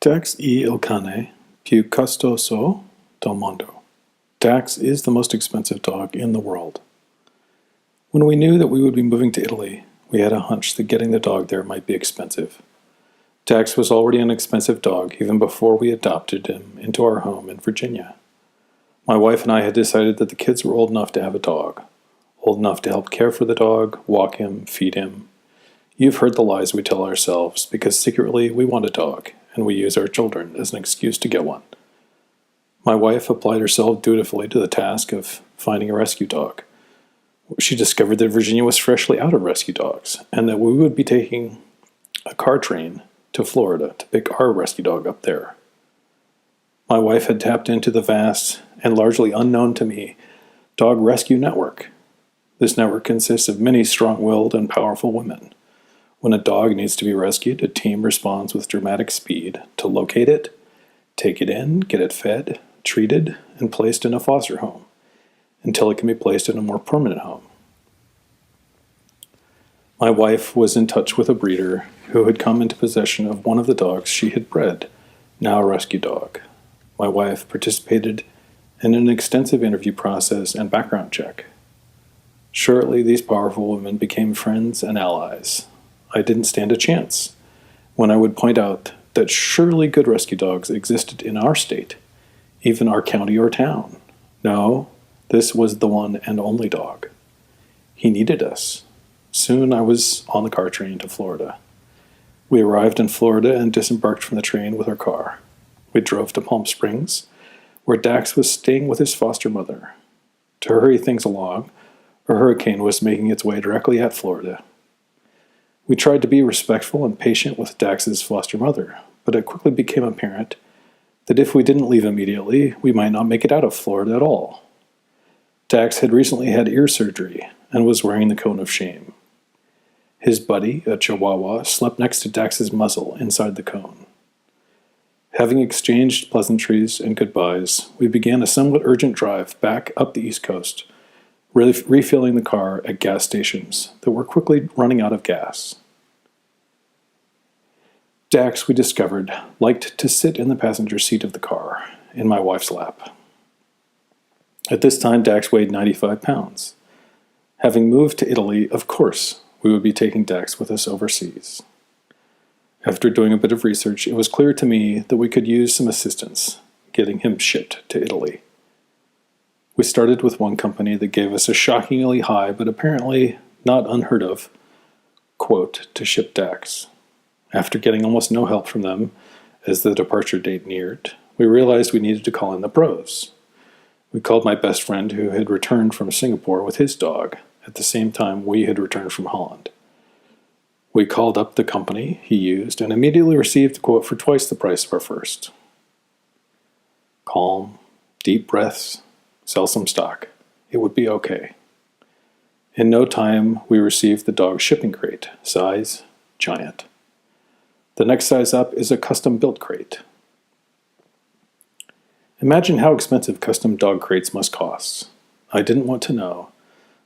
Dax è il cane più costoso del mondo. Dax is the most expensive dog in the world. When we knew that we would be moving to Italy, we had a hunch that getting the dog there might be expensive. Dax was already an expensive dog even before we adopted him into our home in Virginia. My wife and I had decided that the kids were old enough to have a dog, old enough to help care for the dog, walk him, feed him. You've heard the lies we tell ourselves because secretly we want a dog, and we use our children as an excuse to get one. My wife applied herself dutifully to the task of finding a rescue dog. She discovered that Virginia was freshly out of rescue dogs, and that we would be taking a car train to Florida to pick our rescue dog up there. My wife had tapped into the vast and largely unknown to me dog rescue network. This network consists of many strong-willed and powerful women. When a dog needs to be rescued, a team responds with dramatic speed to locate it, take it in, get it fed, treated, and placed in a foster home, until it can be placed in a more permanent home. My wife was in touch with a breeder who had come into possession of one of the dogs she had bred, now a rescue dog. My wife participated in an extensive interview process and background check. Shortly, these powerful women became friends and allies. I didn't stand a chance when I would point out that surely good rescue dogs existed in our state, even our county or town. No, this was the one and only dog. He needed us. Soon I was on the car train to Florida. We arrived in Florida and disembarked from the train with our car. We drove to Palm Springs, where Dax was staying with his foster mother. To hurry things along, a hurricane was making its way directly at Florida. We tried to be respectful and patient with Dax's foster mother, but it quickly became apparent that if we didn't leave immediately, we might not make it out of Florida at all. Dax had recently had ear surgery and was wearing the cone of shame. His buddy, a Chihuahua, slept next to Dax's muzzle inside the cone. Having exchanged pleasantries and goodbyes, we began a somewhat urgent drive back up the East Coast, refilling the car at gas stations that were quickly running out of gas. Dax, we discovered, liked to sit in the passenger seat of the car, in my wife's lap. At this time, Dax weighed 95 pounds. Having moved to Italy, of course, we would be taking Dax with us overseas. After doing a bit of research, it was clear to me that we could use some assistance getting him shipped to Italy. We started with one company that gave us a shockingly high, but apparently not unheard of, quote to ship Dax. After getting almost no help from them as the departure date neared, we realized we needed to call in the pros. We called my best friend who had returned from Singapore with his dog at the same time we had returned from Holland. We called up the company he used and immediately received a quote for twice the price of our first. Calm, deep breaths, sell some stock. It would be okay. In no time, we received the dog shipping crate, size giant. The next size up is a custom-built crate. Imagine how expensive custom dog crates must cost. I didn't want to know,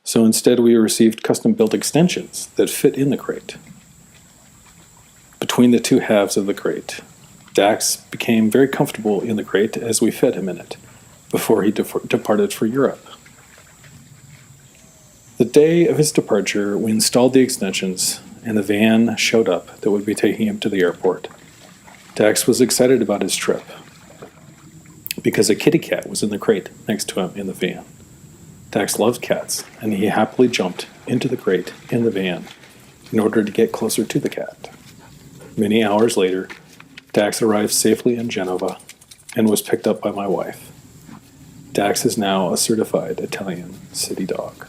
so instead we received custom-built extensions that fit in the crate. Between the two halves of the crate, Dax became very comfortable in the crate as we fed him in it, before he departed for Europe. The day of his departure, we installed the extensions, and the van showed up that would be taking him to the airport. Dax was excited about his trip, because a kitty cat was in the crate next to him in the van. Dax loves cats, and he happily jumped into the crate in the van in order to get closer to the cat. Many hours later, Dax arrived safely in Genova and was picked up by my wife. Dax is now a certified Italian city dog.